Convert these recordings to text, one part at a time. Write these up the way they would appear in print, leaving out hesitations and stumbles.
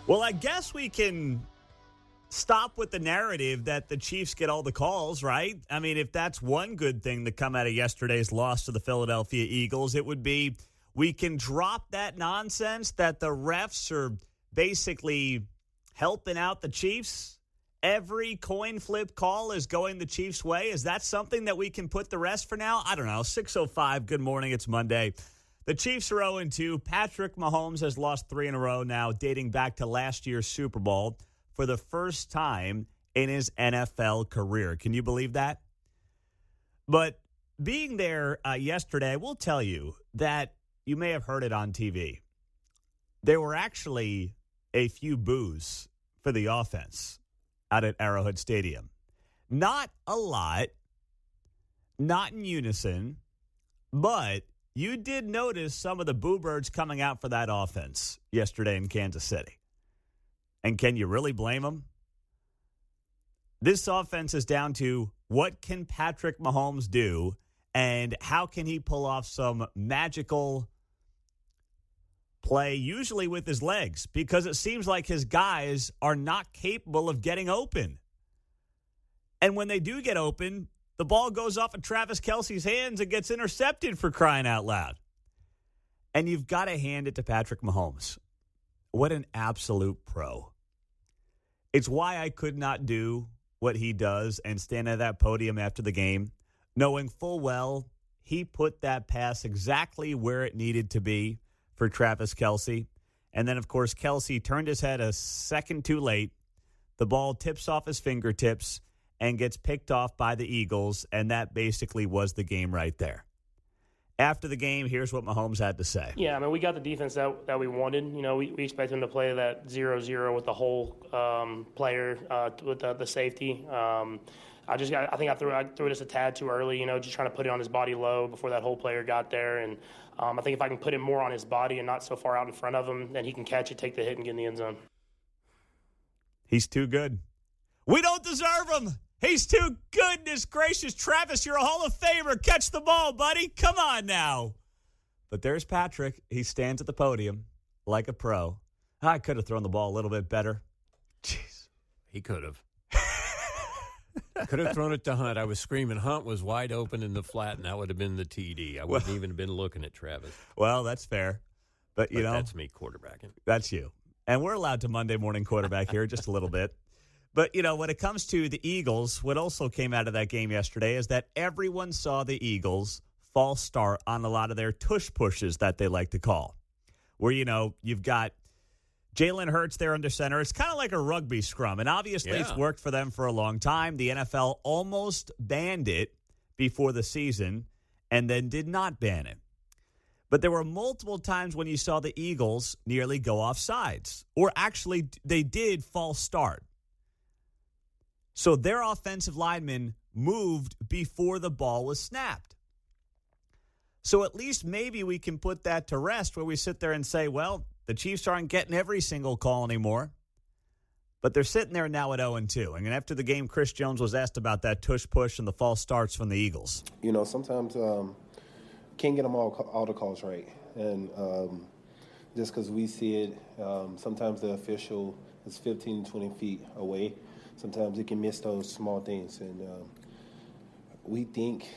Well, I guess we can stop with the narrative that the Chiefs get all the calls, right? I mean, if that's one good thing to come out of yesterday's loss to the Philadelphia Eagles, it would be we can drop that nonsense that the refs are basically helping out the Chiefs. Every coin flip call is going the Chiefs' way. Is that something that we can put to rest for now? I don't know. 6:05, good morning. It's Monday. The Chiefs are 0-2. Patrick Mahomes has lost 3 in a row now, dating back to last year's Super Bowl for the first time in his NFL career. Can you believe that? But being there yesterday, I will tell you that you may have heard it on TV. There were actually a few boos for the offense out at Arrowhead Stadium. Not a lot, not in unison, but you did notice some of the boo birds coming out for that offense yesterday in Kansas City. And can you really blame them? This offense is down to what can Patrick Mahomes do and how can he pull off some magical play, usually with his legs, because it seems like his guys are not capable of getting open. And when they do get open, the ball goes off of Travis Kelce's hands and gets intercepted, for crying out loud. And you've got to hand it to Patrick Mahomes. What an absolute pro. It's why I could not do what he does and stand at that podium after the game, knowing full well he put that pass exactly where it needed to be for Travis Kelce. And then, of course, Kelce turned his head a second too late. The ball tips off his fingertips and gets picked off by the Eagles, and that basically was the game right there. After the game, here's what Mahomes had to say. Yeah, I mean, we got the defense that we wanted. You know, we expect him to play that 0-0 with the whole player, with the safety. I think I threw it just a tad too early, you know, just trying to put it on his body low before that whole player got there. And I think if I can put it more on his body and not so far out in front of him, then he can catch it, take the hit, and get in the end zone. He's too good. We don't deserve him. He's too goodness gracious. Travis, you're a Hall of Famer. Catch the ball, buddy. Come on now. But there's Patrick. He stands at the podium like a pro. I could have thrown the ball a little bit better. Jeez. He could have. Could have thrown it to Hunt. I was screaming. Hunt was wide open in the flat, and that would have been the TD. I wouldn't even have been looking at Travis. Well, that's fair. But you know, that's me quarterbacking. That's you. And we're allowed to Monday morning quarterback here just a little bit. But, you know, when it comes to the Eagles, what also came out of that game yesterday is that everyone saw the Eagles false start on a lot of their tush pushes that they like to call, where, you know, you've got Jalen Hurts there under center. It's kind of like a rugby scrum, and obviously It's worked for them for a long time. The NFL almost banned it before the season and then did not ban it. But there were multiple times when you saw the Eagles nearly go off sides, or actually they did false start. So their offensive linemen moved before the ball was snapped. So at least maybe we can put that to rest where we sit there and say, well, the Chiefs aren't getting every single call anymore. But they're sitting there now at 0-2. And after the game, Chris Jones was asked about that tush push and the false starts from the Eagles. You know, sometimes can't get them all the calls right. And just because we see it, sometimes the official is 15, 20 feet away. Sometimes he can miss those small things, and we think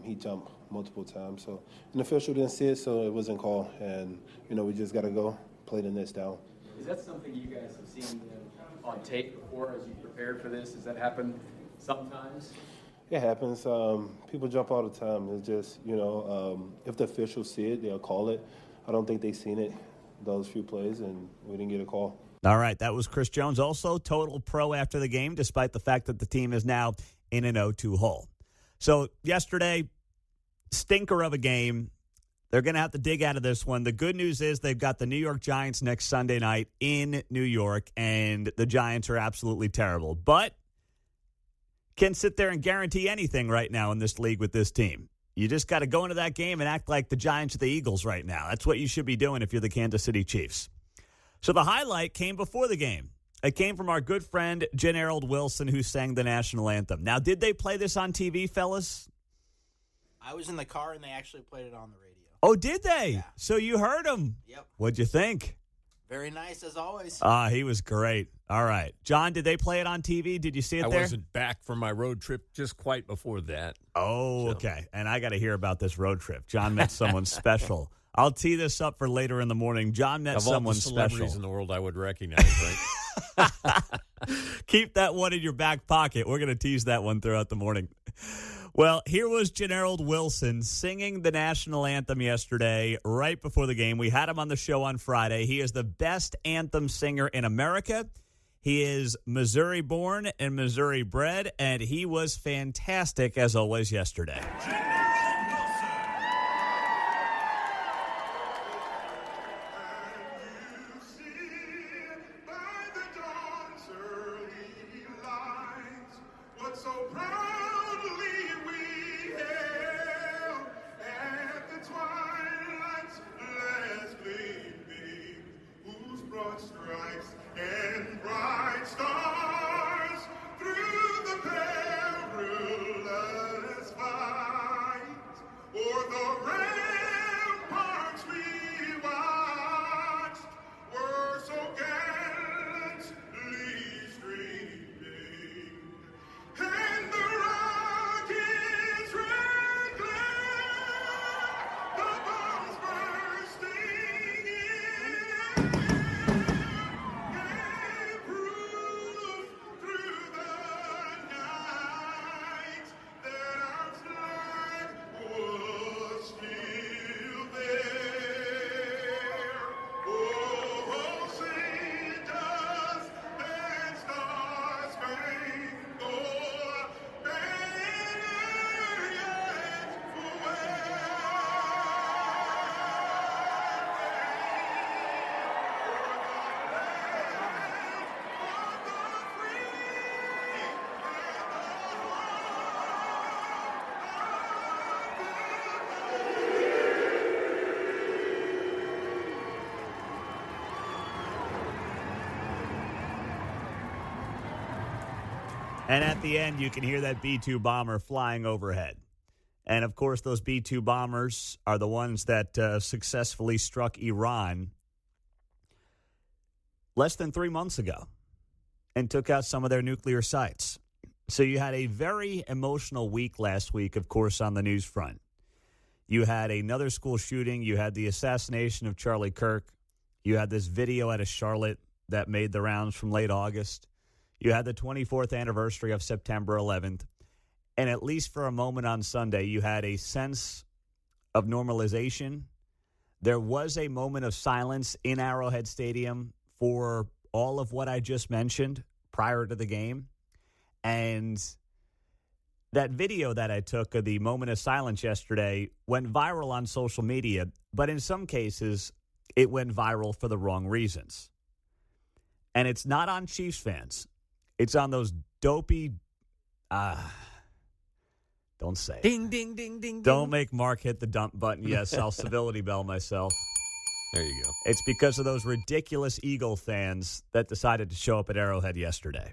he jumped multiple times. So an official didn't see it, so it wasn't called. And, you know, we just got to go play the next down. Is that something you guys have seen on tape before as you prepared for this? Does that happen sometimes? It happens. People jump all the time. It's just, you know, if the officials see it, they'll call it. I don't think they've seen it, those few plays, and we didn't get a call. All right, that was Chris Jones, also total pro after the game, despite the fact that the team is now in an 0-2 hole. So yesterday, stinker of a game. They're going to have to dig out of this one. The good news is they've got the New York Giants next Sunday night in New York, and the Giants are absolutely terrible. But can't sit there and guarantee anything right now in this league with this team. You just got to go into that game and act like the Giants are the Eagles right now. That's what you should be doing if you're the Kansas City Chiefs. So the highlight came before the game. It came from our good friend, Jen Harold Wilson, who sang the national anthem. Now, did they play this on TV, fellas? I was in the car, and they actually played it on the radio. Oh, did they? Yeah. So you heard them. Yep. What'd you think? Very nice, as always. He was great. All right. John, did they play it on TV? Did you see it there? I wasn't back from my road trip just quite before that. Oh, okay. And I got to hear about this road trip. John met someone special. I'll tee this up for later in the morning. John met someone special. Of all the celebrities in the world I would recognize, right? Keep that one in your back pocket. We're going to tease that one throughout the morning. Well, here was Gerald Wilson singing the national anthem yesterday right before the game. We had him on the show on Friday. He is the best anthem singer in America. He is Missouri-born and Missouri-bred, and he was fantastic, as always, yesterday. And at the end, you can hear that B-2 bomber flying overhead. And, of course, those B-2 bombers are the ones that successfully struck Iran less than 3 months ago and took out some of their nuclear sites. So you had a very emotional week last week, of course, on the news front. You had another school shooting. You had the assassination of Charlie Kirk. You had this video out of Charlotte that made the rounds from late August. You had the 24th anniversary of September 11th. And at least for a moment on Sunday, you had a sense of normalization. There was a moment of silence in Arrowhead Stadium for all of what I just mentioned prior to the game. And that video that I took of the moment of silence yesterday went viral on social media, but in some cases, it went viral for the wrong reasons. And it's not on Chiefs fans. It's on those dopey, don't say it. Ding, ding, ding, ding, Don't ding. make Mark hit the dump button. Yes, I'll civility bell myself. There you go. It's because of those ridiculous Eagle fans that decided to show up at Arrowhead yesterday.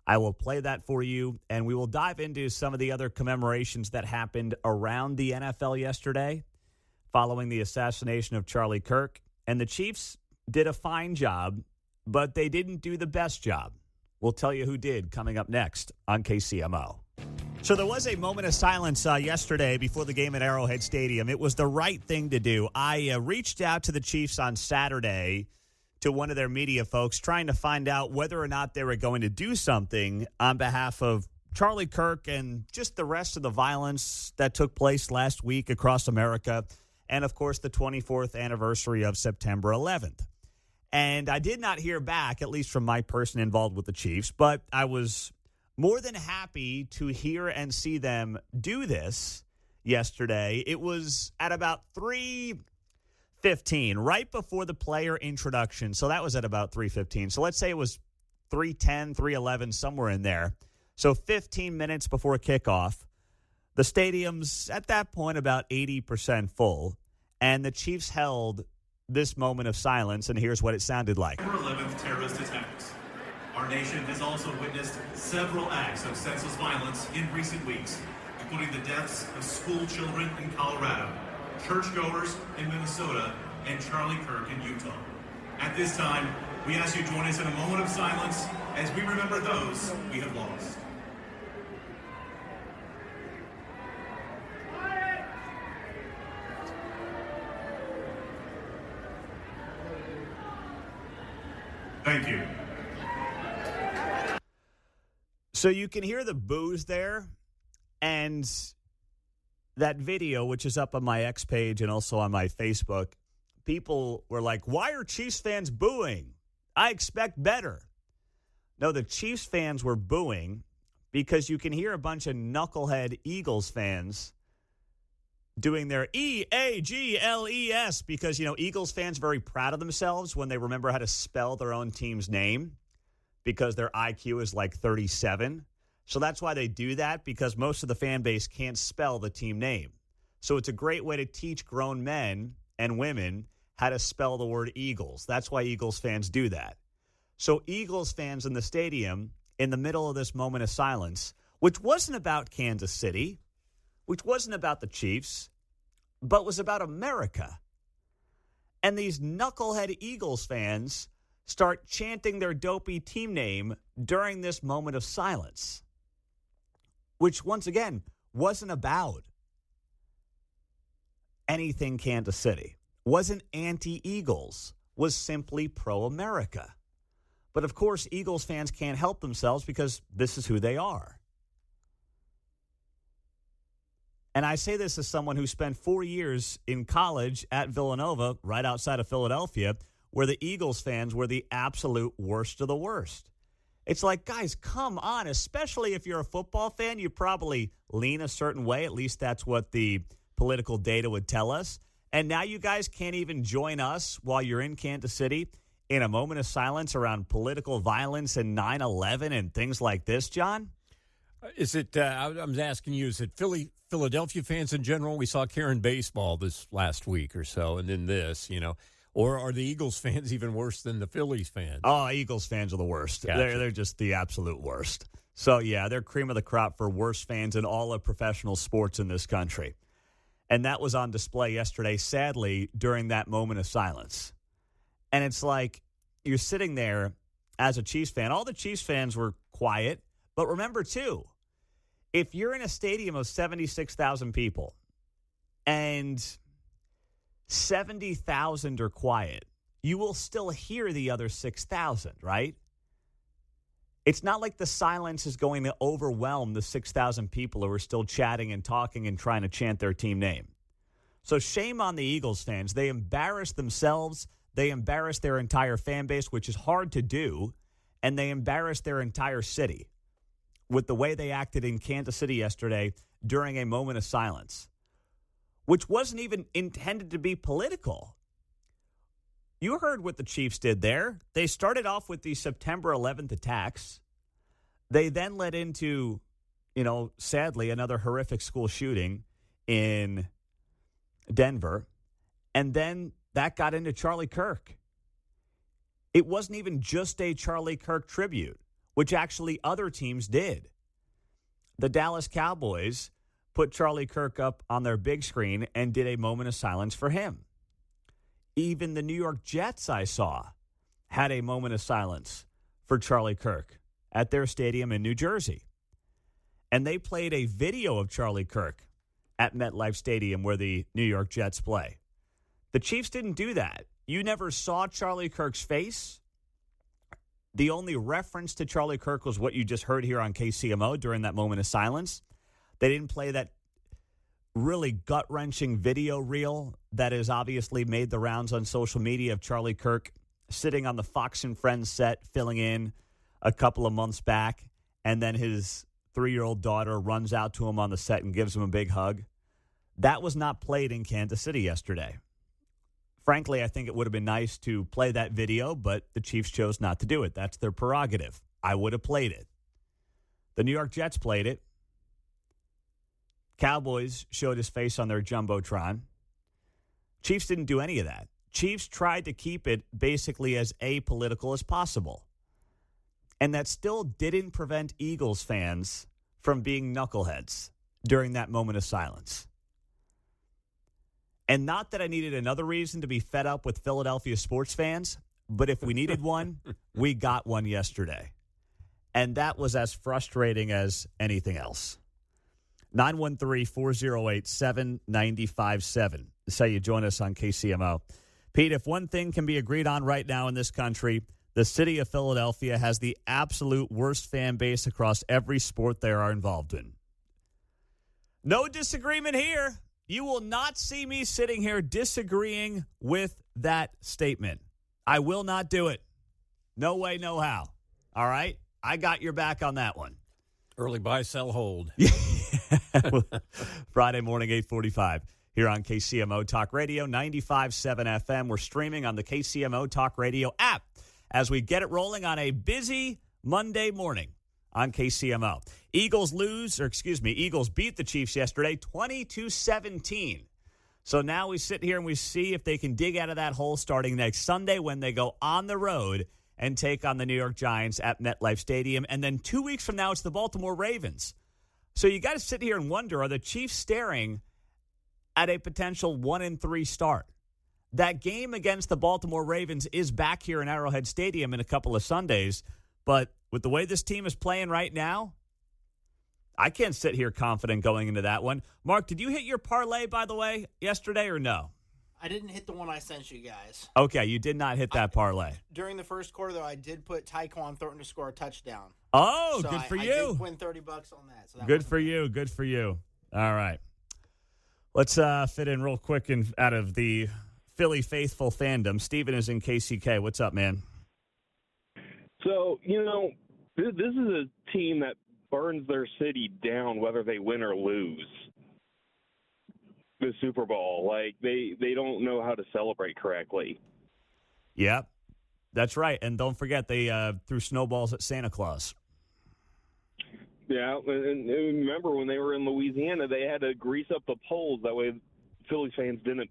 I will play that for you, and we will dive into some of the other commemorations that happened around the NFL yesterday following the assassination of Charlie Kirk. And the Chiefs did a fine job, but they didn't do the best job. We'll tell you who did coming up next on KCMO. So there was a moment of silence yesterday before the game at Arrowhead Stadium. It was the right thing to do. I reached out to the Chiefs on Saturday to one of their media folks trying to find out whether or not they were going to do something on behalf of Charlie Kirk and just the rest of the violence that took place last week across America and, of course, the 24th anniversary of September 11th. And I did not hear back, at least from my person involved with the Chiefs, but I was more than happy to hear and see them do this yesterday. It was at about 3:15, right before the player introduction. So that was at about 3:15. So let's say it was 3:10, 3:11, somewhere in there. So 15 minutes before kickoff. The stadium's at that point about 80% full, and the Chiefs held this moment of silence, and here's what it sounded like. September 11th terrorist attacks. Our nation has also witnessed several acts of senseless violence in recent weeks, including the deaths of school children in Colorado, churchgoers in Minnesota, and Charlie Kirk in Utah. At this time, we ask you to join us in a moment of silence as we remember those we have lost. Thank you. So you can hear the boos there, and that video, which is up on my X page and also on my Facebook, people were like, why are Chiefs fans booing? I expect better. No, the Chiefs fans were booing because you can hear a bunch of knucklehead Eagles fans doing their E-A-G-L-E-S because, Eagles fans are very proud of themselves when they remember how to spell their own team's name because their IQ is like 37. So that's why they do that, because most of the fan base can't spell the team name. So it's a great way to teach grown men and women how to spell the word Eagles. That's why Eagles fans do that. So Eagles fans in the stadium, in the middle of this moment of silence, which wasn't about Kansas City, which wasn't about the Chiefs, but was about America. And these knucklehead Eagles fans start chanting their dopey team name during this moment of silence, which, once again, wasn't about anything Kansas City, wasn't anti-Eagles, was simply pro-America. But, of course, Eagles fans can't help themselves because this is who they are. And I say this as someone who spent 4 years in college at Villanova, right outside of Philadelphia, where the Eagles fans were the absolute worst of the worst. It's like, guys, come on, especially if you're a football fan, you probably lean a certain way. At least that's what the political data would tell us. And now you guys can't even join us while you're in Kansas City in a moment of silence around political violence and 9/11 and things like this, John? Is it, I'm asking you, is it Philadelphia fans in general? We saw Karen baseball this last week or so, and then this, Or are the Eagles fans even worse than the Phillies fans? Oh, Eagles fans are the worst. Gotcha. They're just the absolute worst. So, yeah, they're cream of the crop for worst fans in all of professional sports in this country. And that was on display yesterday, sadly, during that moment of silence. And it's like you're sitting there as a Chiefs fan. All the Chiefs fans were quiet. But remember, too, if you're in a stadium of 76,000 people and 70,000 are quiet, you will still hear the other 6,000, right? It's not like the silence is going to overwhelm the 6,000 people who are still chatting and talking and trying to chant their team name. So shame on the Eagles fans. They embarrassed themselves. They embarrassed their entire fan base, which is hard to do, and they embarrassed their entire city with the way they acted in Kansas City yesterday during a moment of silence, which wasn't even intended to be political. You heard what the Chiefs did there. They started off with the September 11th attacks. They then led into, sadly, another horrific school shooting in Denver. And then that got into Charlie Kirk. It wasn't even just a Charlie Kirk tribute, which actually other teams did. The Dallas Cowboys put Charlie Kirk up on their big screen and did a moment of silence for him. Even the New York Jets, I saw, had a moment of silence for Charlie Kirk at their stadium in New Jersey. And they played a video of Charlie Kirk at MetLife Stadium where the New York Jets play. The Chiefs didn't do that. You never saw Charlie Kirk's face. The only reference to Charlie Kirk was what you just heard here on KCMO during that moment of silence. They didn't play that really gut-wrenching video reel that has obviously made the rounds on social media of Charlie Kirk sitting on the Fox and Friends set, filling in a couple of months back, and then his 3-year-old daughter runs out to him on the set and gives him a big hug. That was not played in Kansas City yesterday. Frankly, I think it would have been nice to play that video, but the Chiefs chose not to do it. That's their prerogative. I would have played it. The New York Jets played it. Cowboys showed his face on their Jumbotron. Chiefs didn't do any of that. Chiefs tried to keep it basically as apolitical as possible. And that still didn't prevent Eagles fans from being knuckleheads during that moment of silence. And not that I needed another reason to be fed up with Philadelphia sports fans, but if we needed one, we got one yesterday. And that was as frustrating as anything else. 913-408-7957 is how you join us on KCMO. Pete, if one thing can be agreed on right now in this country, the city of Philadelphia has the absolute worst fan base across every sport they are involved in. No disagreement here. You will not see me sitting here disagreeing with that statement. I will not do it. No way, no how. All right? I got your back on that one. Early buy, sell, hold. Friday morning, 8:45 here on KCMO Talk Radio, 95.7 FM. We're streaming on the KCMO Talk Radio app as we get it rolling on a busy Monday morning on KCMO. Eagles beat the Chiefs yesterday 20-17. So now we sit here and we see if they can dig out of that hole starting next Sunday when they go on the road and take on the New York Giants at MetLife Stadium. And then 2 weeks from now, it's the Baltimore Ravens. So you got to sit here and wonder, are the Chiefs staring at a potential 1-3 start? That game against the Baltimore Ravens is back here in Arrowhead Stadium in a couple of Sundays. But with the way this team is playing right now, I can't sit here confident going into that one. Mark, did you hit your parlay, by the way, yesterday or no? I didn't hit the one I sent you guys. Okay, you did not hit that parlay. During the first quarter, though, I did put Tyquan Thornton to score a touchdown. Oh, so good for you. I did win $30 on that. So good for you. Good for you. All right. Let's fit in real quick out of the Philly faithful fandom. Steven is in KCK. What's up, man? So, this is a team that burns their city down whether they win or lose the Super Bowl. Like, they don't know how to celebrate correctly. Yep, that's right. And don't forget, they threw snowballs at Santa Claus. Yeah, and remember when they were in Louisiana, they had to grease up the poles. That way Phillies fans didn't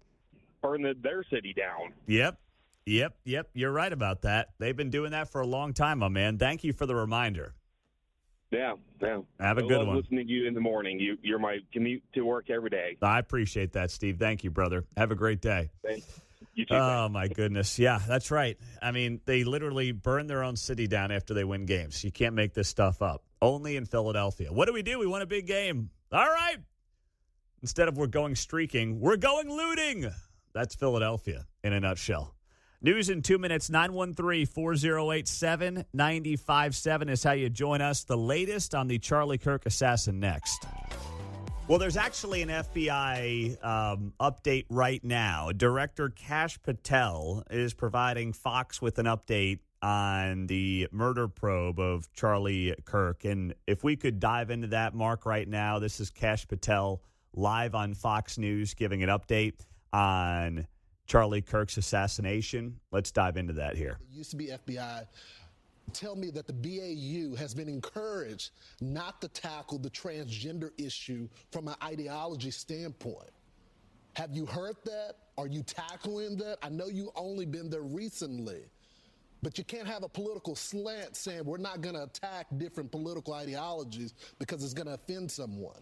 burn their city down. Yep. You're right about that. They've been doing that for a long time, my man. Thank you for the reminder. Yeah. Have a good one. Listening to you in the morning. You're my commute to work every day. I appreciate that, Steve. Thank you, brother. Have a great day. Thanks. You too. Oh, my goodness. Yeah, that's right. I mean, they literally burn their own city down after they win games. You can't make this stuff up. Only in Philadelphia. What do? We won a big game. All right. Instead of we're going streaking, we're going looting. That's Philadelphia in a nutshell. News in 2 minutes, 913-408-7957 is how you join us. The latest on the Charlie Kirk assassin next. Well, there's actually an FBI update right now. Director Kash Patel is providing Fox with an update on the murder probe of Charlie Kirk. And if we could dive into that, Mark, right now, this is Kash Patel live on Fox News giving an update on Charlie Kirk's assassination. Let's dive into that here. It used to be FBI. Tell me that the BAU has been encouraged not to tackle the transgender issue from an ideology standpoint. Have you heard that? Are you tackling that? I know you only been there recently, but you can't have a political slant saying we're not going to attack different political ideologies because it's going to offend someone.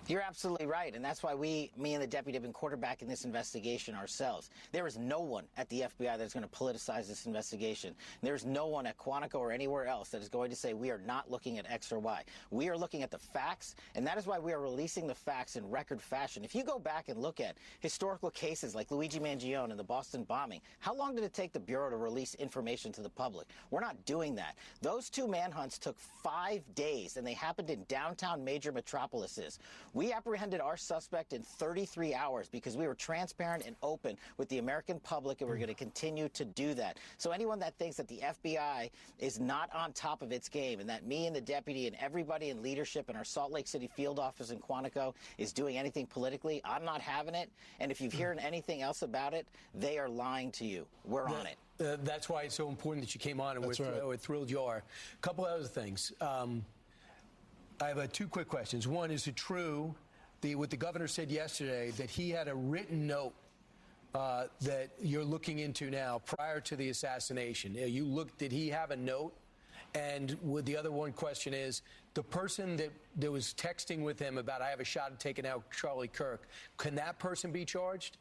You're absolutely right, and that's why me and the deputy have been quarterbacking this investigation ourselves. There is no one at the FBI that's going to politicize this investigation. There's no one at Quantico or anywhere else that is going to say we are not looking at X or Y. We are looking at the facts, and that is why we are releasing the facts in record fashion. If you go back and look at historical cases like Luigi Mangione and the Boston bombing, how long did it take the Bureau to release information to the public? We're not doing that. Those two manhunts took 5 days, and they happened in downtown major metropolises. We apprehended our suspect in 33 hours because we were transparent and open with the American public, and we're going to continue to do that. So anyone that thinks that the FBI is not on top of its game and that me and the deputy and everybody in leadership in our Salt Lake City field office in Quantico is doing anything politically, I'm not having it. And if you've heard anything else about it, they are lying to you. We're on it. That's why it's so important that you came on, and we're thrilled you are. A couple other things. I have 2 quick questions. One, is it true what the governor said yesterday that he had a written note that you're looking into now prior to the assassination? Did he have a note? And the other one question is, the person that was texting with him about I have a shot at taking out Charlie Kirk, can that person be charged?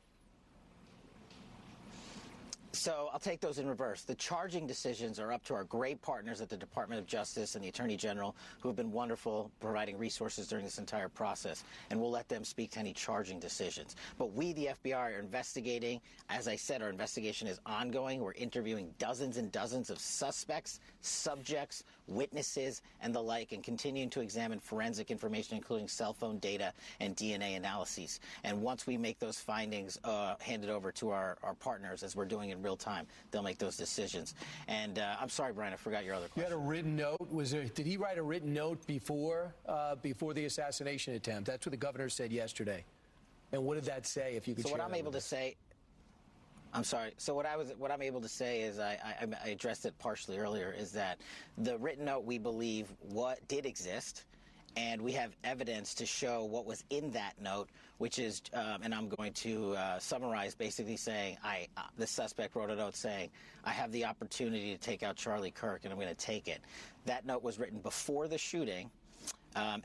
So I'll take those in reverse. The charging decisions are up to our great partners at the Department of Justice and the Attorney General, who have been wonderful providing resources during this entire process, and we'll let them speak to any charging decisions. But we, the FBI, are investigating. As I said, our investigation is ongoing. We're interviewing dozens and dozens of suspects, subjects, witnesses, and the like, and continuing to examine forensic information, including cell phone data and DNA analyses. And once we make those findings, hand it over to our partners, as we're doing in real time, they'll make those decisions. And I'm sorry, Brian, I forgot your other question. You had a written note. Did he write a written note before the assassination attempt? That's what the governor said yesterday. And what did that say? If you could. So what I'm able to say. I'm sorry. So what I'm able to say is I addressed it partially earlier. Is that the written note we believe did exist. And we have evidence to show what was in that note, which is, and I'm going to summarize, basically saying, the suspect wrote a note saying, I have the opportunity to take out Charlie Kirk, and I'm going to take it. That note was written before the shooting.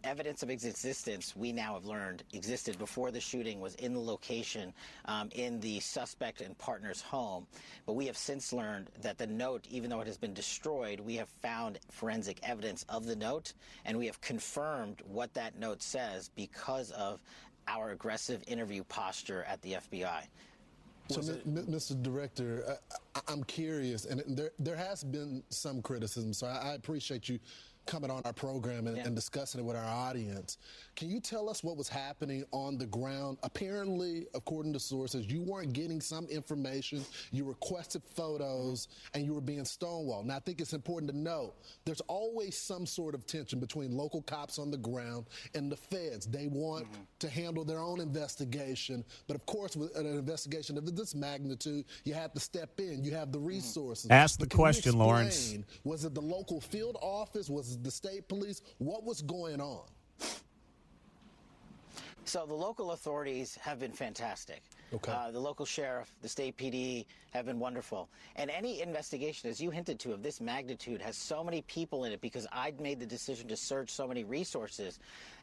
Evidence of its existence, we now have learned, existed before the shooting, was in the location in the suspect and partner's home. But we have since learned that the note, even though it has been destroyed, we have found forensic evidence of the note, and we have confirmed what that note says because of our aggressive interview posture at the FBI. So, Mr. Director, I'm curious, and there has been some criticism, so I appreciate you coming on our program and discussing it with our audience. Can you tell us what was happening on the ground? Apparently, according to sources, you weren't getting some information, you requested photos, and you were being stonewalled. Now, I think it's important to note there's always some sort of tension between local cops on the ground and the feds. They want to handle their own investigation, but of course, with an investigation of this magnitude, you have to step in, you have the resources. Ask the question, Lawrence. Was it the local field office? Was it the state police? What was going on? So the local authorities have been fantastic. Okay. The local sheriff, the state PD have been wonderful. And any investigation, as you hinted to, of this magnitude has so many people in it because I'd made the decision to search so many resources.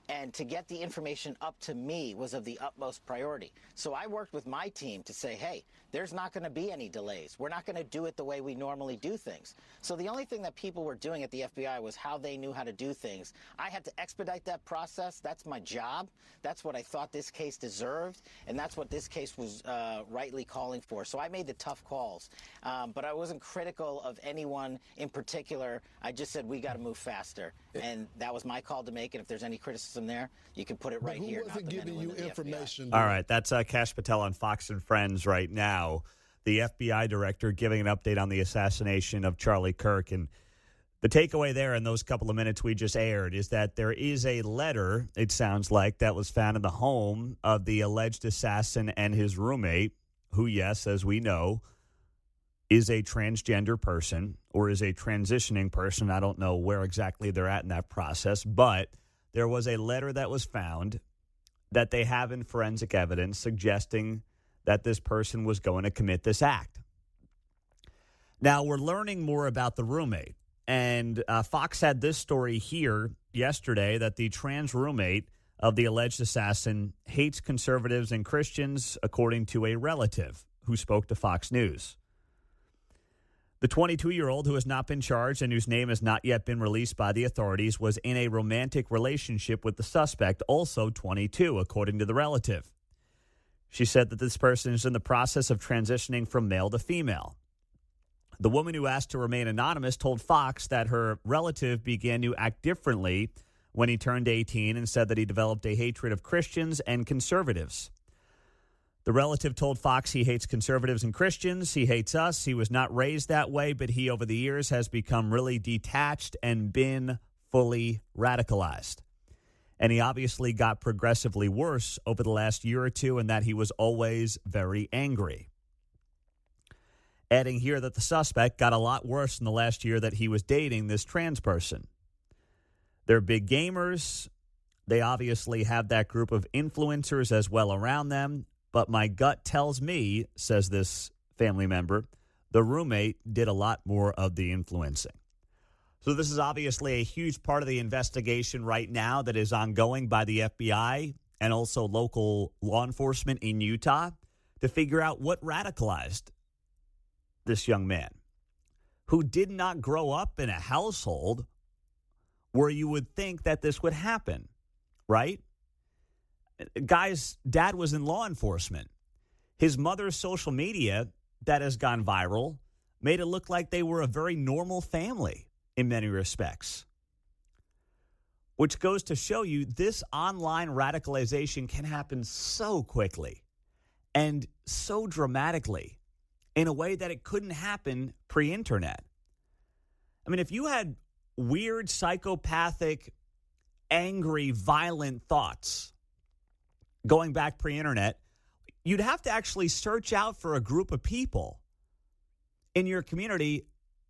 And to get the information up to me was of the utmost priority. So I worked with my team to say, hey, there's not going to be any delays. We're not going to do it the way we normally do things. So the only thing that people were doing at the FBI was how they knew how to do things. I had to expedite that process. That's my job. That's what I thought this case deserved. And that's what this case was rightly calling for. So I made the tough calls. But I wasn't critical of anyone in particular. I just said, we got to move faster. And that was my call to make. And if there's any criticism there, you can put it right here. Who wasn't giving you information? All right, that's Kash Patel on Fox and Friends right now. The FBI director giving an update on the assassination of Charlie Kirk. And the takeaway there in those couple of minutes we just aired is that there is a letter, it sounds like, that was found in the home of the alleged assassin and his roommate, who, yes, as we know, is a transgender person or is a transitioning person. I don't know where exactly they're at in that process, but there was a letter that was found that they have in forensic evidence suggesting that this person was going to commit this act. Now, we're learning more about the roommate, and Fox had this story here yesterday that the trans roommate of the alleged assassin hates conservatives and Christians, according to a relative who spoke to Fox News. The 22-year-old, who has not been charged and whose name has not yet been released by the authorities, was in a romantic relationship with the suspect, also 22, according to the relative. She said that this person is in the process of transitioning from male to female. The woman who asked to remain anonymous told Fox that her relative began to act differently when he turned 18 and said that he developed a hatred of Christians and conservatives. The relative told Fox he hates conservatives and Christians. He hates us. He was not raised that way, but he, over the years, has become really detached and been fully radicalized. And he obviously got progressively worse over the last year or two, and that he was always very angry. Adding here that the suspect got a lot worse in the last year that he was dating this trans person. They're big gamers. They obviously have that group of influencers as well around them. But my gut tells me, says this family member, the roommate did a lot more of the influencing. So this is obviously a huge part of the investigation right now that is ongoing by the FBI and also local law enforcement in Utah to figure out what radicalized this young man, who did not grow up in a household where you would think that this would happen, right? Guy's dad was in law enforcement. His mother's social media that has gone viral made it look like they were a very normal family in many respects, which goes to show you this online radicalization can happen so quickly and so dramatically in a way that it couldn't happen pre-internet. I mean, if you had weird, psychopathic, angry, violent thoughts going back pre-internet, you'd have to actually search out for a group of people in your community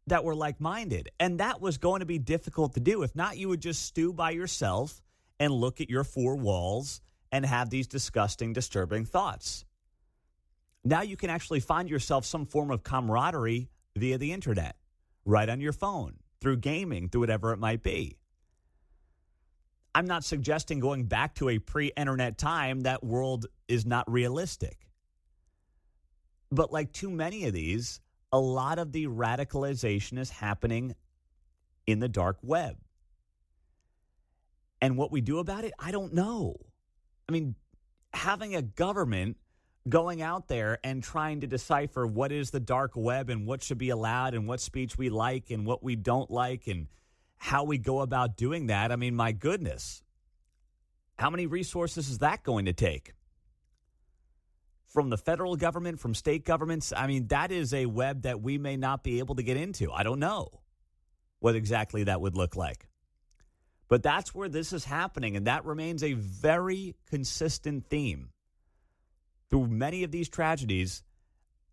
that were like-minded. And that was going to be difficult to do. If not, you would just stew by yourself and look at your four walls and have these disgusting, disturbing thoughts. Now you can actually find yourself some form of camaraderie via the internet, right on your phone, through gaming, through whatever it might be. I'm not suggesting going back to a pre-internet time. That world is not realistic. But like too many of these, a lot of the radicalization is happening in the dark web. And what we do about it, I don't know. I mean, having a government going out there and trying to decipher what is the dark web and what should be allowed and what speech we like and what we don't like and how we go about doing that. I mean, my goodness, how many resources is that going to take? From the federal government, from state governments? I mean, that is a web that we may not be able to get into. I don't know what exactly that would look like. But that's where this is happening, and that remains a very consistent theme through many of these tragedies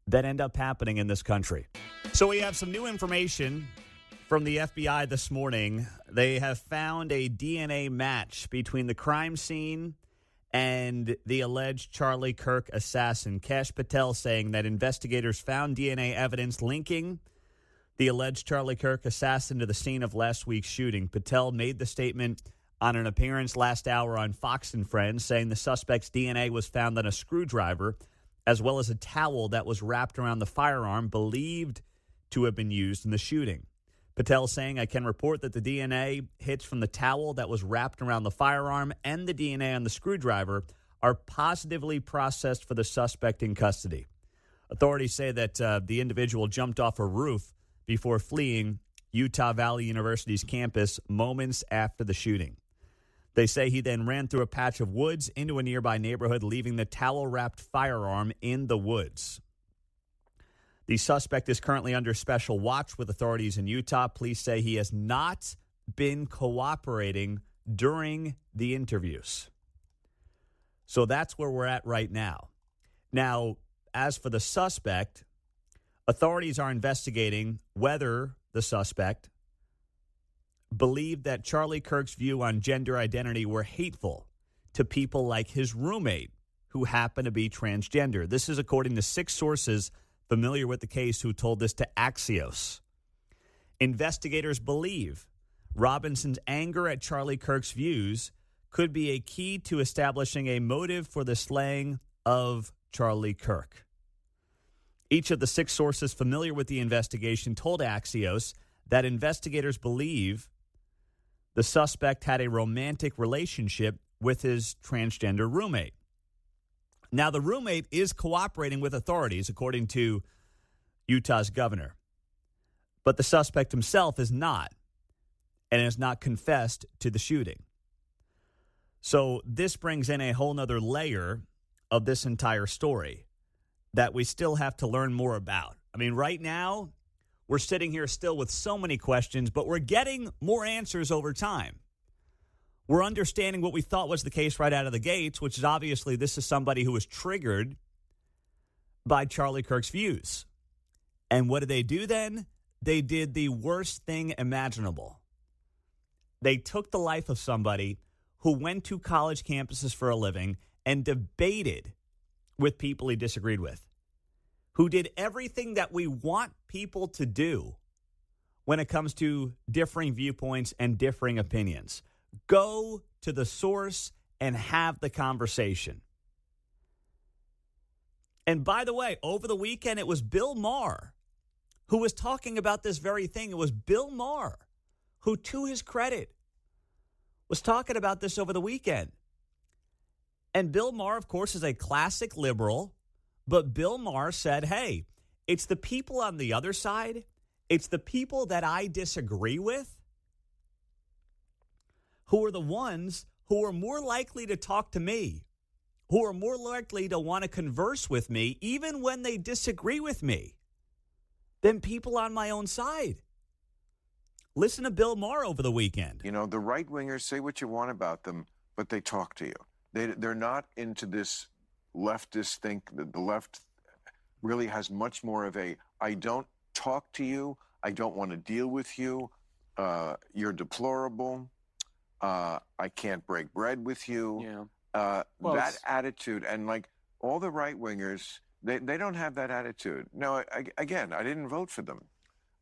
that end up happening in this country. So we have some new information from the FBI this morning. They have found a DNA match between the crime scene and the alleged Charlie Kirk assassin. Kash Patel saying that investigators found DNA evidence linking the alleged Charlie Kirk assassin to the scene of last week's shooting. Patel made the statement on an appearance last hour on Fox and Friends, saying the suspect's DNA was found on a screwdriver as well as a towel that was wrapped around the firearm believed to have been used in the shooting. Patel saying, I can report that the DNA hits from the towel that was wrapped around the firearm and the DNA on the screwdriver are positively processed for the suspect in custody. Authorities say that the individual jumped off a roof before fleeing Utah Valley University's campus moments after the shooting. They say he then ran through a patch of woods into a nearby neighborhood, leaving the towel-wrapped firearm in the woods. The suspect is currently under special watch with authorities in Utah. Police say he has not been cooperating during the interviews. So that's where we're at right now. Now, as for the suspect, authorities are investigating whether the suspect believed that Charlie Kirk's view on gender identity were hateful to people like his roommate, who happened to be transgender. This is according to 6 sources familiar with the case who told this to Axios. Investigators believe Robinson's anger at Charlie Kirk's views could be a key to establishing a motive for the slaying of Charlie Kirk. Each of the 6 sources familiar with the investigation told Axios that investigators believe the suspect had a romantic relationship with his transgender roommate. Now, the roommate is cooperating with authorities, according to Utah's governor. But the suspect himself is not, and has not confessed to the shooting. So this brings in a whole nother layer of this entire story that we still have to learn more about. I mean, right now, we're sitting here still with so many questions, but we're getting more answers over time. We're understanding what we thought was the case right out of the gates, which is obviously this is somebody who was triggered by Charlie Kirk's views. And what did they do then? They did the worst thing imaginable. They took the life of somebody who went to college campuses for a living and debated with people he disagreed with, who did everything that we want people to do when it comes to differing viewpoints and differing opinions. Go to the source and have the conversation. And by the way, over the weekend, it was Bill Maher who was talking about this very thing. It was Bill Maher, who, to his credit, was talking about this over the weekend. And Bill Maher, of course, is a classic liberal, but Bill Maher said, hey, it's the people on the other side, it's the people that I disagree with, who are the ones who are more likely to talk to me, who are more likely to want to converse with me, even when they disagree with me, than people on my own side. Listen to Bill Maher over the weekend. You know, the right-wingers, say what you want about them, but they talk to you. They're not into this leftist think. The left really has much more of a, I don't talk to you, I don't want to deal with you, you're deplorable, I can't break bread with you. Yeah. That attitude, and like all the right-wingers, they don't have that attitude. No, again, I didn't vote for them.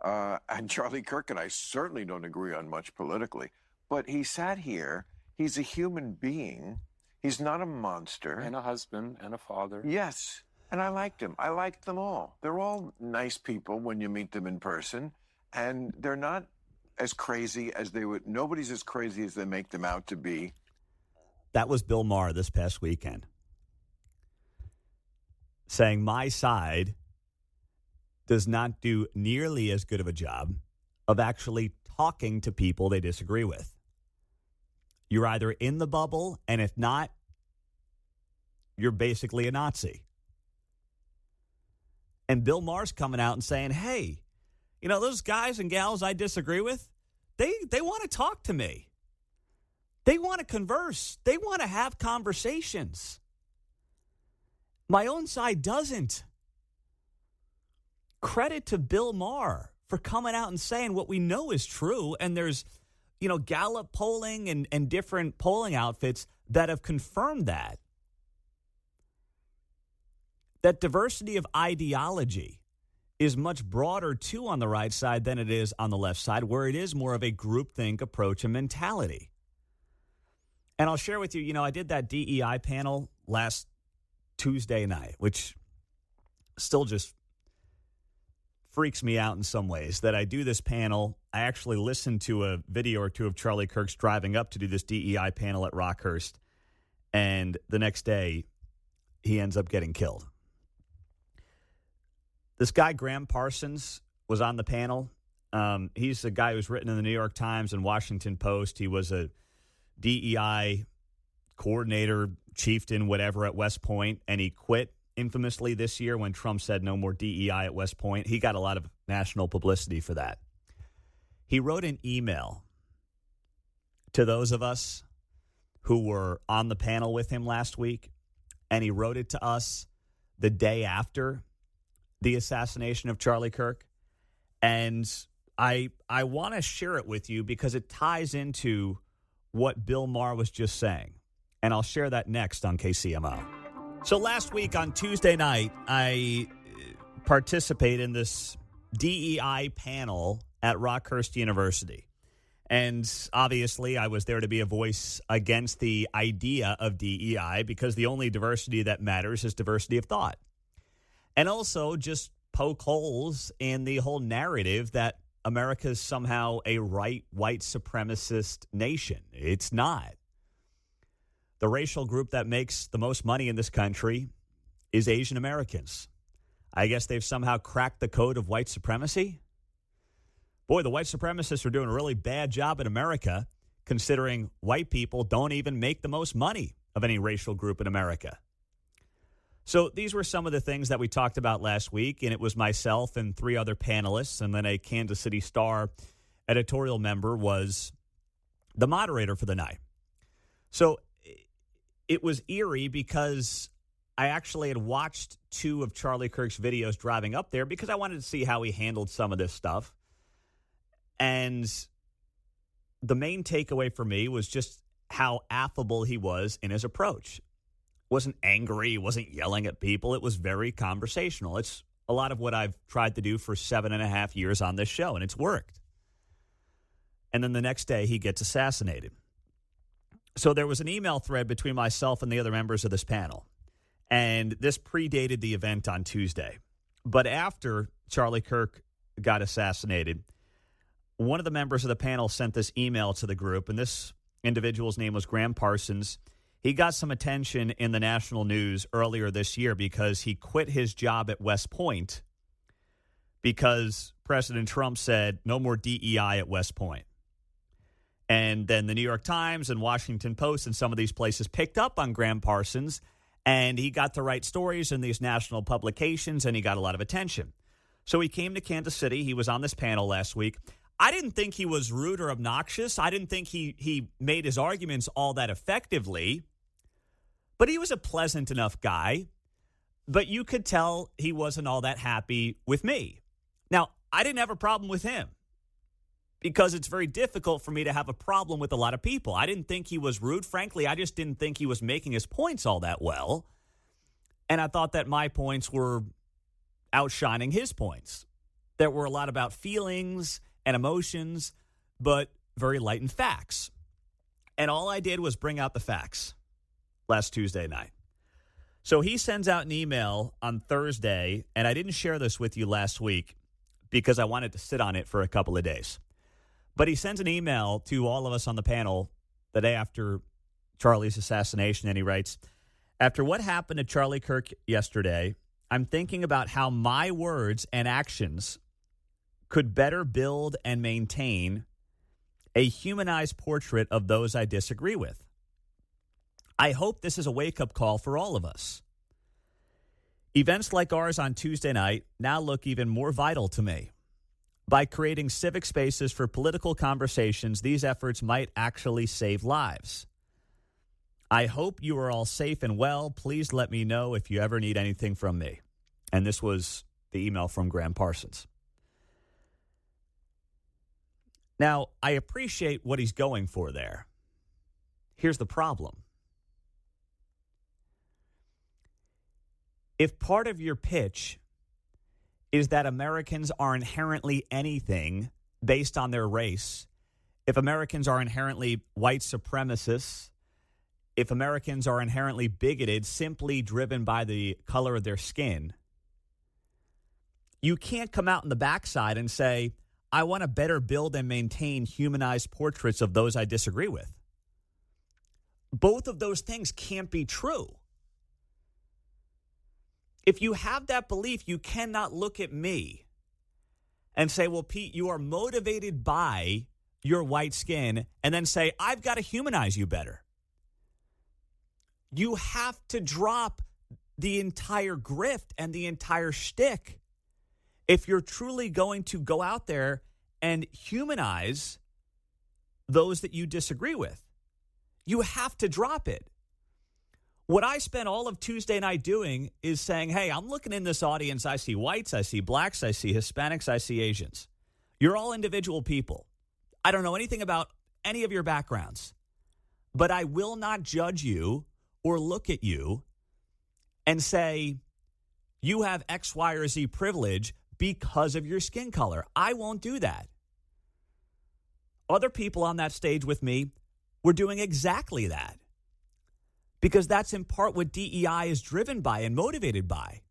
And Charlie Kirk and I certainly don't agree on much politically. But he sat here. He's a human being. He's not a monster. And a husband and a father. Yes. And I liked him. I liked them all. They're all nice people when you meet them in person. And they're not as crazy as they would. Nobody's as crazy as they make them out to be. That was Bill Maher this past weekend, saying my side does not do nearly as good of a job of actually talking to people they disagree with. You're either in the bubble, and if not, you're basically a Nazi. And Bill Maher's coming out and saying, hey, you know, those guys and gals I disagree with, they want to talk to me. They want to converse. They want to have conversations. My own side doesn't. Credit to Bill Maher for coming out and saying what we know is true. And there's, you know, Gallup polling and different polling outfits that have confirmed that. That diversity of ideology is much broader, too, on the right side than it is on the left side, where it is more of a groupthink approach and mentality. And I'll share with you, you know, I did that DEI panel last Tuesday night, which still just freaks me out in some ways that I do this panel. I actually listened to a video or two of Charlie Kirk's driving up to do this DEI panel at Rockhurst. And the next day, he ends up getting killed. This guy, Graham Parsons, was on the panel. He's a guy who's written in the New York Times and Washington Post. He was a DEI coordinator, chieftain, whatever, at West Point, and he quit infamously this year when Trump said no more DEI at West Point. He got a lot of national publicity for that. He wrote an email to those of us who were on the panel with him last week, and he wrote it to us the day after the assassination of Charlie Kirk. And I want to share it with you because it ties into what Bill Maher was just saying. And I'll share that next on KCMO. So last week on Tuesday night, I participated in this DEI panel at Rockhurst University. And obviously, I was there to be a voice against the idea of DEI because the only diversity that matters is diversity of thought. And also just poke holes in the whole narrative that America is somehow a white supremacist nation. It's not. The racial group that makes the most money in this country is Asian Americans. I guess they've somehow cracked the code of white supremacy. Boy, the white supremacists are doing a really bad job in America, considering white people don't even make the most money of any racial group in America. So these were some of the things that we talked about last week, and it was myself and three other panelists, and then a Kansas City Star editorial member was the moderator for the night. So it was eerie because I actually had watched two of Charlie Kirk's videos driving up there because I wanted to see how he handled some of this stuff. And the main takeaway for me was just how affable he was in his approach. Wasn't angry, wasn't yelling at people. It was very conversational. It's a lot of what I've tried to do for 7.5 years on this show, and it's worked. And then the next day, he gets assassinated. So there was an email thread between myself and the other members of this panel, and this predated the event on Tuesday. But after Charlie Kirk got assassinated, one of the members of the panel sent this email to the group, and this individual's name was Graham Parsons. He got some attention in the national news earlier this year because he quit his job at West Point because President Trump said no more DEI at West Point. And then the New York Times and Washington Post and some of these places picked up on Graham Parsons, and he got to write stories in these national publications, and he got a lot of attention. So he came to Kansas City. He was on this panel last week. I didn't think he was rude or obnoxious. I didn't think he made his arguments all that effectively. But he was a pleasant enough guy. But you could tell he wasn't all that happy with me. Now, I didn't have a problem with him because it's very difficult for me to have a problem with a lot of people. I didn't think he was rude. Frankly, I just didn't think he was making his points all that well. And I thought that my points were outshining his points. There were a lot about feelings and emotions, but very light in facts. And all I did was bring out the facts last Tuesday night. So he sends out an email on Thursday, and I didn't share this with you last week because I wanted to sit on it for a couple of days. But he sends an email to all of us on the panel the day after Charlie's assassination, and he writes, "After what happened to Charlie Kirk yesterday, I'm thinking about how my words and actions could better build and maintain a humanized portrait of those I disagree with. I hope this is a wake-up call for all of us. Events like ours on Tuesday night now look even more vital to me. By creating civic spaces for political conversations, these efforts might actually save lives. I hope you are all safe and well. Please let me know if you ever need anything from me." And this was the email from Graham Parsons. Now, I appreciate what he's going for there. Here's the problem. If part of your pitch is that Americans are inherently anything based on their race, if Americans are inherently white supremacists, if Americans are inherently bigoted simply driven by the color of their skin, you can't come out in the backside and say, I want to better build and maintain humanized portraits of those I disagree with. Both of those things can't be true. If you have that belief, you cannot look at me and say, well, Pete, you are motivated by your white skin, and then say, I've got to humanize you better. You have to drop the entire grift and the entire shtick if you're truly going to go out there and humanize those that you disagree with. You have to drop it. What I spent all of Tuesday night doing is saying, hey, I'm looking in this audience. I see whites, I see blacks, I see Hispanics, I see Asians. You're all individual people. I don't know anything about any of your backgrounds, but I will not judge you or look at you and say you have X, Y, or Z privilege because of your skin color. I won't do that. Other people on that stage with me were doing exactly that because that's in part what DEI is driven by and motivated by.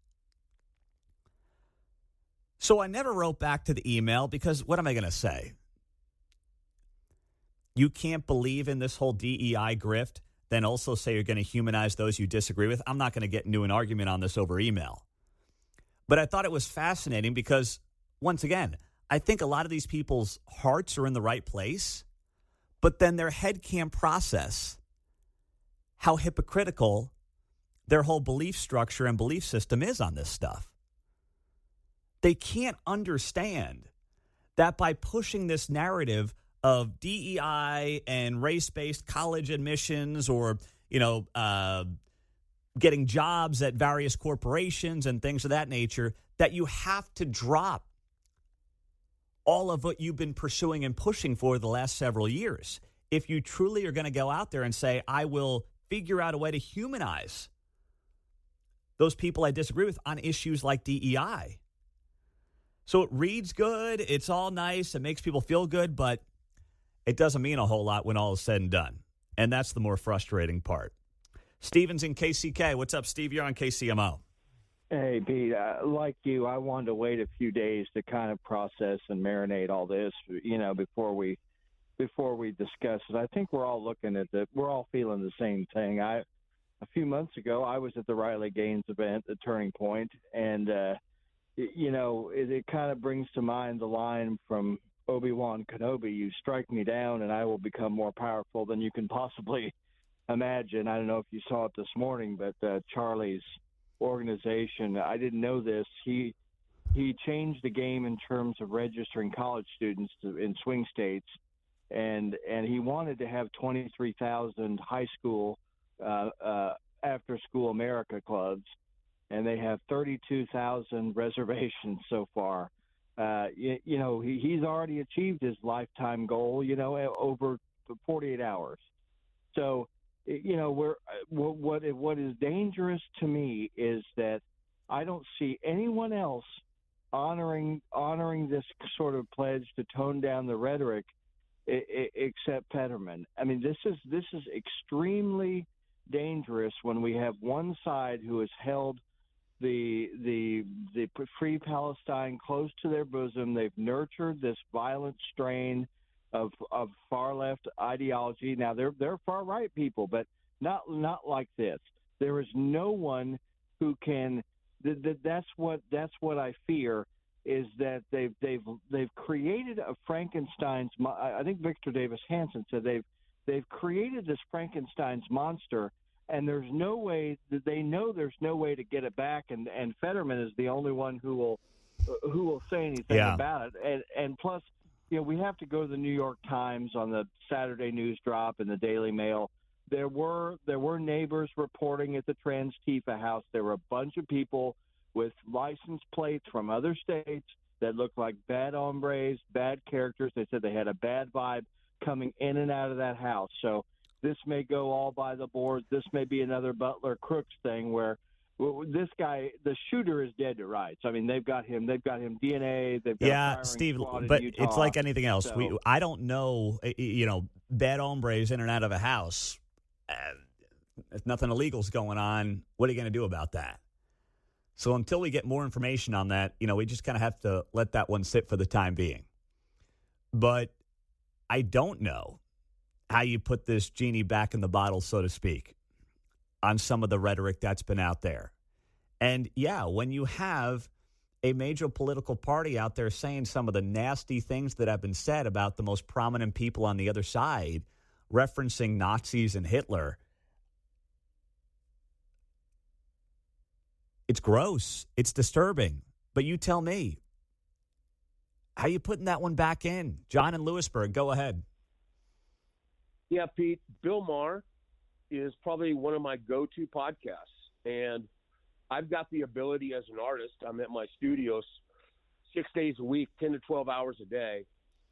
So I never wrote back to the email because what am I going to say? You can't believe in this whole DEI grift, then also say you're going to humanize those you disagree with. I'm not going to get into an argument on this over email. But I thought it was fascinating because, once again, I think a lot of these people's hearts are in the right place, but then their head can't process how hypocritical their whole belief structure and belief system is on this stuff. They can't understand that by pushing this narrative of DEI and race-based college admissions or, getting jobs at various corporations and things of that nature, that you have to drop all of what you've been pursuing and pushing for the last several years. If you truly are going to go out there and say, I will figure out a way to humanize those people I disagree with on issues like DEI. So it reads good, it's all nice, it makes people feel good, but it doesn't mean a whole lot when all is said and done. And that's the more frustrating part. Steven's in KCK. What's up, Steve? You're on KCMO. Hey, Pete, like you, I wanted to wait a few days to kind of process and marinate all this, before we discuss it. I think we're all looking at we're all feeling the same thing. A few months ago, I was at the Riley Gaines event, the Turning Point, and it kind of brings to mind the line from Obi-Wan Kenobi: "You strike me down, and I will become more powerful than you can possibly imagine." I don't know if you saw it this morning, but Charlie's organization, I didn't know this, he changed the game in terms of registering college students in swing states, and he wanted to have 23,000 high school after school America clubs, and they have 32,000 reservations so far. He's already achieved his lifetime goal, over 48 hours. So what is dangerous to me is that I don't see anyone else honoring this sort of pledge to tone down the rhetoric except Fetterman. I mean, this is extremely dangerous when we have one side who has held the Free Palestine close to their bosom. They've nurtured this violent strain of far left ideology. Now they're far right people, but not like this. There is no one who can. That's what I fear, is that they've created a Frankenstein's. I think Victor Davis Hanson said they've created this Frankenstein's monster, and there's no way that they know there's no way to get it back. And Fetterman is the only one who will say anything about it. And plus, we have to go to the New York Times on the Saturday News Drop and the Daily Mail. There were neighbors reporting at the Trans-Tifa house. There were a bunch of people with license plates from other states that looked like bad hombres, bad characters. They said they had a bad vibe coming in and out of that house. So this may go all by the board. This may be another Butler Crooks thing where this guy, the shooter, is dead to rights. I mean, they've got him DNA. They've got a firing Steve, squad in but Utah. it's like anything else. So, I don't know, bad hombres in and out of a house. If nothing illegal's going on, what are you going to do about that? So until we get more information on that, we just kind of have to let that one sit for the time being. But I don't know how you put this genie back in the bottle, so to speak, on some of the rhetoric that's been out there. And, when you have a major political party out there saying some of the nasty things that have been said about the most prominent people on the other side, referencing Nazis and Hitler, it's gross. It's disturbing. But you tell me, how you putting that one back in? John in Lewisburg, go ahead. Yeah, Pete, Bill Maher is probably one of my go-to podcasts. And I've got the ability as an artist, I'm at my studios 6 days a week, 10 to 12 hours a day,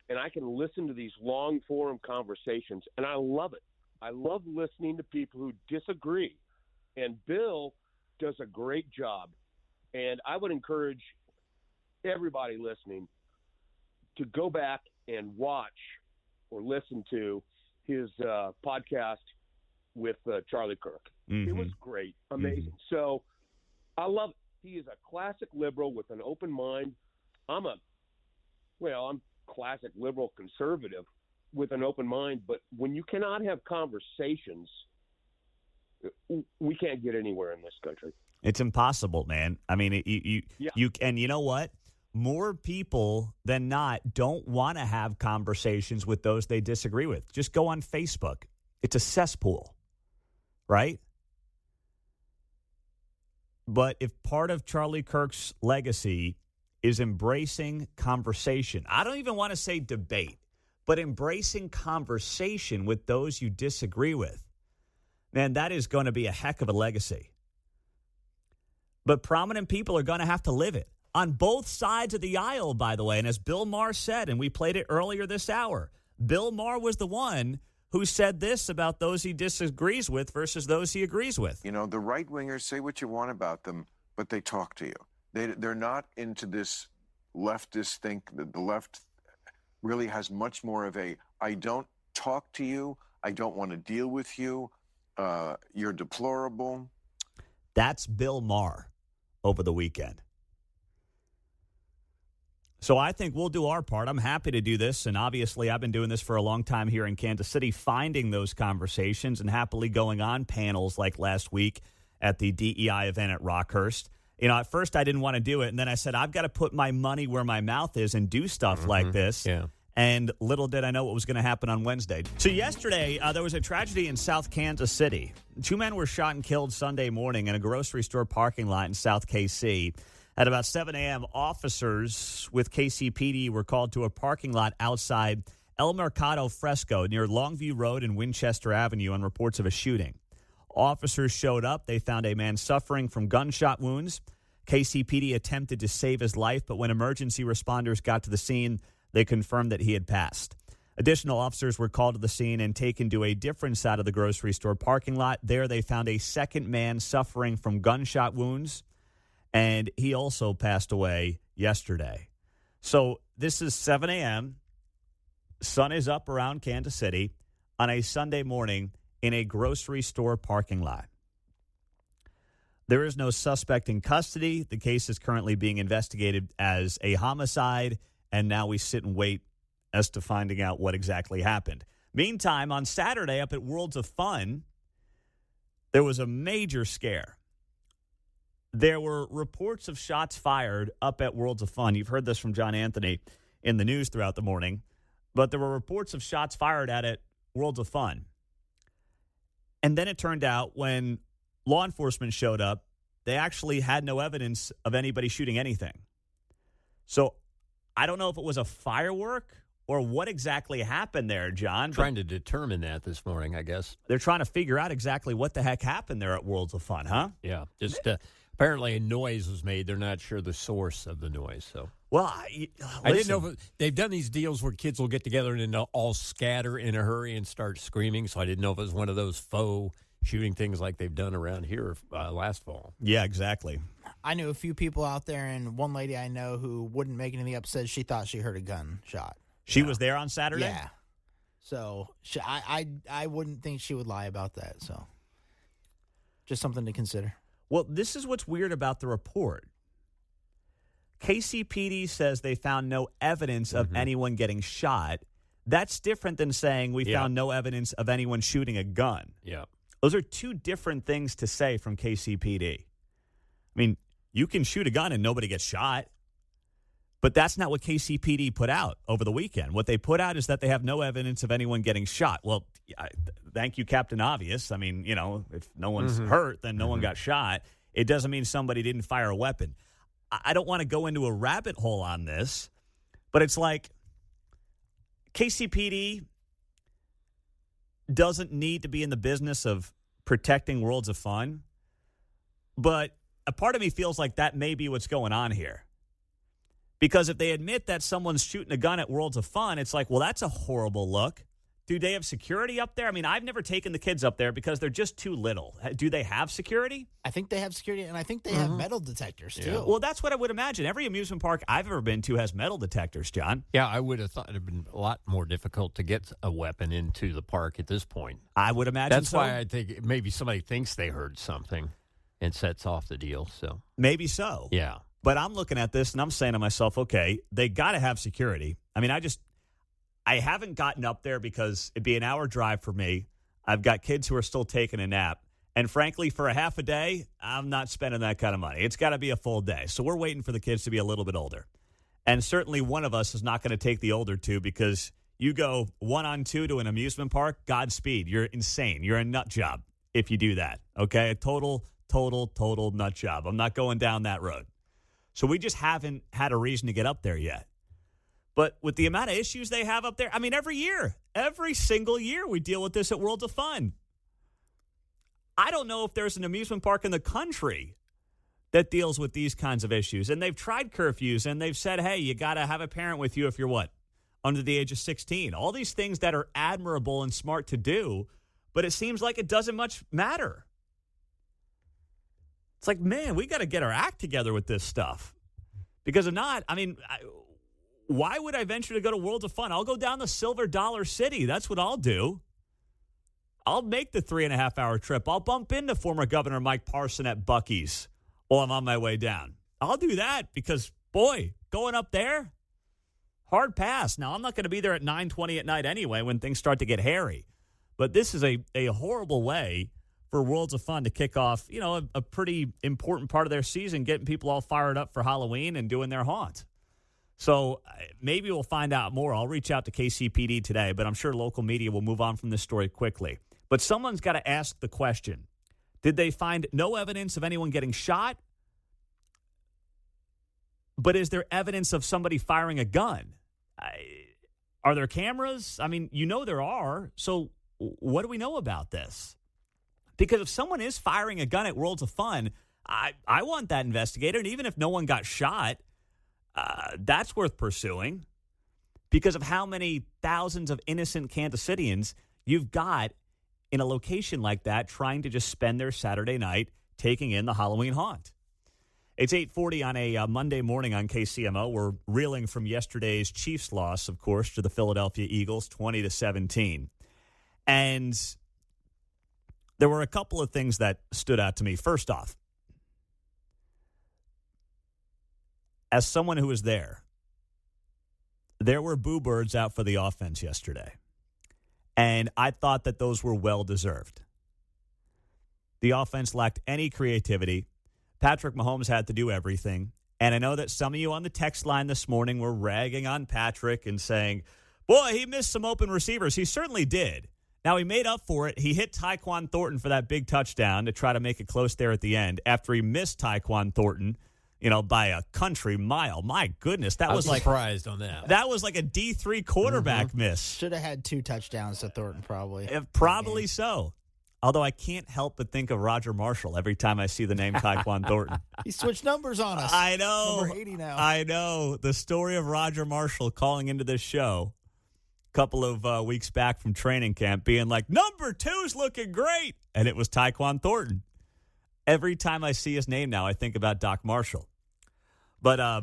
and I can listen to these long-form conversations, and I love it. I love listening to people who disagree. And Bill does a great job. And I would encourage everybody listening to go back and watch or listen to his podcast with Charlie Kirk. Mm-hmm. It was great, amazing. Mm-hmm. So I love it. He is a classic liberal with an open mind. I'm classic liberal conservative with an open mind. But when you cannot have conversations, we can't get anywhere in this country. It's impossible, man. I mean, you and you know what? More people than not don't want to have conversations with those they disagree with. Just go on Facebook. It's a cesspool, right? But if part of Charlie Kirk's legacy is embracing conversation, I don't even want to say debate, but embracing conversation with those you disagree with, man, that is going to be a heck of a legacy. But prominent people are going to have to live it on both sides of the aisle, by the way. And as Bill Maher said, and we played it earlier this hour, Bill Maher was the one who said this about those he disagrees with versus those he agrees with. The right-wingers say what you want about them, but they talk to you. They're not into this leftist think. The left really has much more of a, I don't talk to you, I don't want to deal with you, you're deplorable. That's Bill Maher. over the weekend. So I think we'll do our part. I'm happy to do this, and obviously I've been doing this for a long time here in Kansas City, finding those conversations and happily going on panels like last week at the DEI event at Rockhurst. At first I didn't want to do it, and then I said, I've got to put my money where my mouth is and do stuff like this. Yeah. And little did I know what was going to happen on Wednesday. So yesterday, there was a tragedy in South Kansas City. 2 men were shot and killed Sunday morning in a grocery store parking lot in South KC. At about 7 a.m., officers with KCPD were called to a parking lot outside El Mercado Fresco near Longview Road and Winchester Avenue on reports of a shooting. Officers showed up. They found a man suffering from gunshot wounds. KCPD attempted to save his life, but when emergency responders got to the scene, they confirmed that he had passed. Additional officers were called to the scene and taken to a different side of the grocery store parking lot. There they found a second man suffering from gunshot wounds, and he also passed away yesterday. So this is 7 a.m. Sun is up around Kansas City on a Sunday morning in a grocery store parking lot. There is no suspect in custody. The case is currently being investigated as a homicide, and now we sit and wait as to finding out what exactly happened. Meantime, on Saturday up at Worlds of Fun, there was a major scare. There were reports of shots fired up at Worlds of Fun. You've heard this from John Anthony in the news throughout the morning, but there were reports of shots fired at Worlds of Fun. And then it turned out when law enforcement showed up, they actually had no evidence of anybody shooting anything. So I don't know if it was a firework or what exactly happened there, John. Trying to determine that this morning, I guess. They're trying to figure out exactly what the heck happened there at Worlds of Fun, huh? Yeah, just apparently a noise was made. They're not sure the source of the noise. So, well, I didn't know if they've done these deals where kids will get together and then all scatter in a hurry and start screaming. So I didn't know if it was one of those faux shooting things like they've done around here last fall. Yeah, exactly. I knew a few people out there, and one lady I know who wouldn't make anything up said she thought she heard a gunshot. She was there on Saturday? Yeah. So I wouldn't think she would lie about that. So just something to consider. Well, this is what's weird about the report. KCPD says they found no evidence of anyone getting shot. That's different than saying we found no evidence of anyone shooting a gun. Yeah. Those are two different things to say from KCPD. I mean, you can shoot a gun and nobody gets shot, but that's not what KCPD put out over the weekend. What they put out is that they have no evidence of anyone getting shot. Well, thank you, Captain Obvious. I mean, if no one's hurt, then no one got shot. It doesn't mean somebody didn't fire a weapon. I don't want to go into a rabbit hole on this, but it's like KCPD doesn't need to be in the business of protecting Worlds of Fun, but a part of me feels like that may be what's going on here. Because if they admit that someone's shooting a gun at Worlds of Fun, it's like, well, that's a horrible look. Do they have security up there? I mean, I've never taken the kids up there because they're just too little. Do they have security? I think they have security, and I think they have metal detectors, too. Yeah. Well, that's what I would imagine. Every amusement park I've ever been to has metal detectors, John. Yeah, I would have thought it would have been a lot more difficult to get a weapon into the park at this point. I would imagine That's why I think maybe somebody thinks they heard something and sets off the deal. So maybe so. Yeah. But I'm looking at this, and I'm saying to myself, okay, they got to have security. I mean, I haven't gotten up there because it'd be an hour drive for me. I've got kids who are still taking a nap. And frankly, for a half a day, I'm not spending that kind of money. It's got to be a full day. So we're waiting for the kids to be a little bit older. And certainly one of us is not going to take the older two because you go 1-on-2 to an amusement park, Godspeed. You're insane. You're a nut job if you do that. Okay? A total nut job. I'm not going down that road. So we just haven't had a reason to get up there yet. But with the amount of issues they have up there, I mean, every single year we deal with this at Worlds of Fun. I don't know if there's an amusement park in the country that deals with these kinds of issues. And they've tried curfews, and they've said, hey, you got to have a parent with you if you're under the age of 16. All these things that are admirable and smart to do, but it seems like it doesn't much matter. It's like, man, we got to get our act together with this stuff. Because if not, I mean, why would I venture to go to Worlds of Fun? I'll go down to Silver Dollar City. That's what I'll do. I'll make the 3.5-hour trip. I'll bump into former Governor Mike Parson at Buc-ee's while I'm on my way down. I'll do that because, boy, going up there, hard pass. Now, I'm not going to be there at 9:20 at night anyway when things start to get hairy. But this is a horrible way for Worlds of Fun to kick off, a pretty important part of their season, getting people all fired up for Halloween and doing their haunt. So maybe we'll find out more. I'll reach out to KCPD today, but I'm sure local media will move on from this story quickly. But someone's got to ask the question, did they find no evidence of anyone getting shot? But is there evidence of somebody firing a gun? Are there cameras? I mean, there are. So what do we know about this? Because if someone is firing a gun at Worlds of Fun, I want that investigated. And even if no one got shot, that's worth pursuing because of how many thousands of innocent Kansas Cityans you've got in a location like that trying to just spend their Saturday night taking in the Halloween haunt. It's 8:40 on a Monday morning on KCMO. We're reeling from yesterday's Chiefs loss, of course, to the Philadelphia Eagles, 20-17. And there were a couple of things that stood out to me. First off, as someone who was there were boo birds out for the offense yesterday. And I thought that those were well-deserved. The offense lacked any creativity. Patrick Mahomes had to do everything. And I know that some of you on the text line this morning were ragging on Patrick and saying, boy, he missed some open receivers. He certainly did. Now, he made up for it. He hit Tyquan Thornton for that big touchdown to try to make it close there at the end after he missed Tyquan Thornton, by a country mile. My goodness, that was like surprised on that. That was like a D3 quarterback miss. Should have had 2 touchdowns to Thornton, probably. Probably so. Although I can't help but think of Roger Marshall every time I see the name Tyquan Thornton. He switched numbers on us. I know. Number 80 now. I know. The story of Roger Marshall calling into this show a couple of weeks back from training camp being like, number 2's looking great. And it was Tyquan Thornton. Every time I see his name now, I think about Doc Marshall. But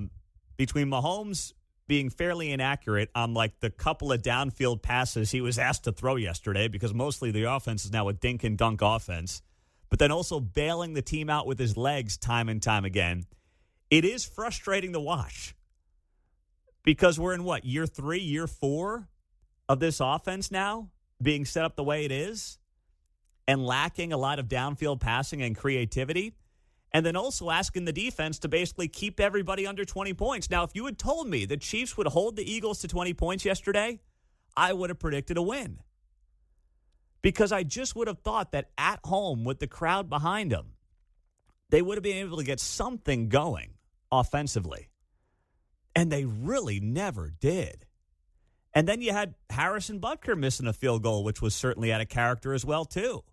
between Mahomes being fairly inaccurate on like the couple of downfield passes he was asked to throw yesterday, because mostly the offense is now a dink and dunk offense, but then also bailing the team out with his legs time and time again, it is frustrating to watch because we're in year 3, year 4 of this offense now being set up the way it is and lacking a lot of downfield passing and creativity. And then also asking the defense to basically keep everybody under 20 points. Now, if you had told me the Chiefs would hold the Eagles to 20 points yesterday, I would have predicted a win. Because I just would have thought that at home with the crowd behind them, they would have been able to get something going offensively. And they really never did. And then you had Harrison Butker missing a field goal, which was certainly out of character as well, too.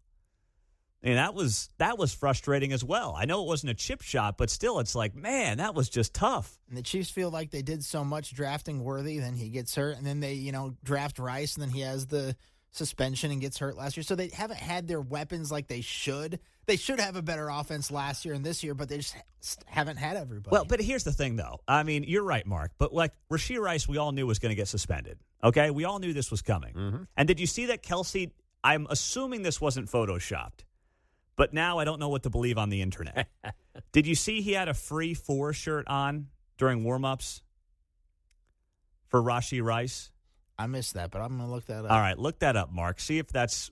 And that was frustrating as well. I know it wasn't a chip shot, but still, it's like, man, that was just tough. And the Chiefs feel like they did so much drafting Worthy, then he gets hurt, and then they, draft Rice, and then he has the suspension and gets hurt last year. So they haven't had their weapons like they should. They should have a better offense last year and this year, but they just haven't had everybody. Well, but here's the thing, though. I mean, you're right, Mark. But like Rashee Rice, we all knew was going to get suspended. Okay, we all knew this was coming. Mm-hmm. And did you see that Kelsey? I'm assuming this wasn't photoshopped. But now I don't know what to believe on the internet. Did you see he had a free 4 shirt on during warmups for Rashee Rice? I missed that, but I'm going to look that up. All right, look that up, Mark. See if that's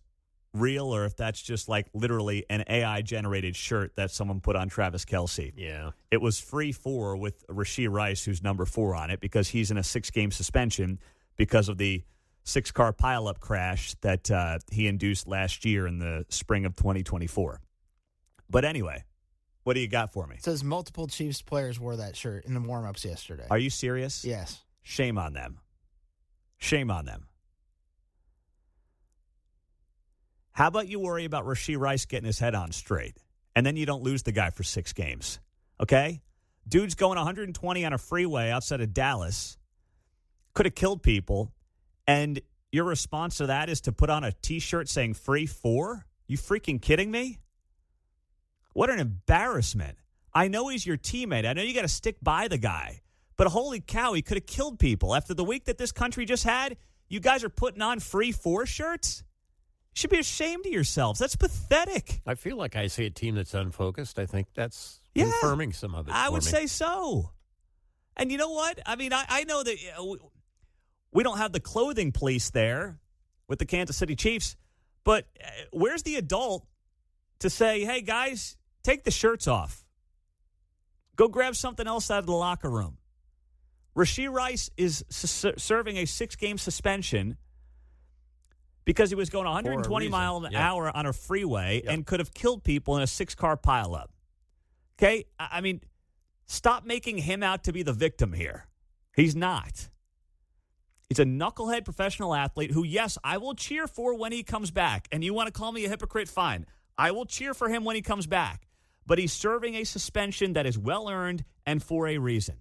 real or if that's just like literally an AI-generated shirt that someone put on Travis Kelce. Yeah. It was free 4 with Rashee Rice, who's number 4 on it, because he's in a 6-game suspension because of the 6-car pileup crash that he induced last year in the spring of 2024. But anyway, what do you got for me? It says multiple Chiefs players wore that shirt in the warm-ups yesterday. Are you serious? Yes. Shame on them. Shame on them. How about you worry about Rashee Rice getting his head on straight, and then you don't lose the guy for 6 games, okay? Dude's going 120 on a freeway outside of Dallas. Could have killed people. And your response to that is to put on a T-shirt saying free 4? You freaking kidding me? What an embarrassment. I know he's your teammate. I know you got to stick by the guy. But holy cow, he could have killed people. After the week that this country just had, you guys are putting on free 4 shirts? You should be ashamed of yourselves. That's pathetic. I feel like I see a team that's unfocused. I think that's confirming some of it. I would say so. And you know what? I mean, I know that we don't have the clothing police there with the Kansas City Chiefs, but where's the adult to say, hey, guys, take the shirts off. Go grab something else out of the locker room. Rashee Rice is serving a 6-game suspension because he was going 120 miles an hour on a freeway and could have killed people in a 6-car pileup. Okay? I mean, stop making him out to be the victim here. He's not. He's a knucklehead professional athlete who, yes, I will cheer for when he comes back. And you want to call me a hypocrite? Fine. I will cheer for him when he comes back. But he's serving a suspension that is well-earned and for a reason.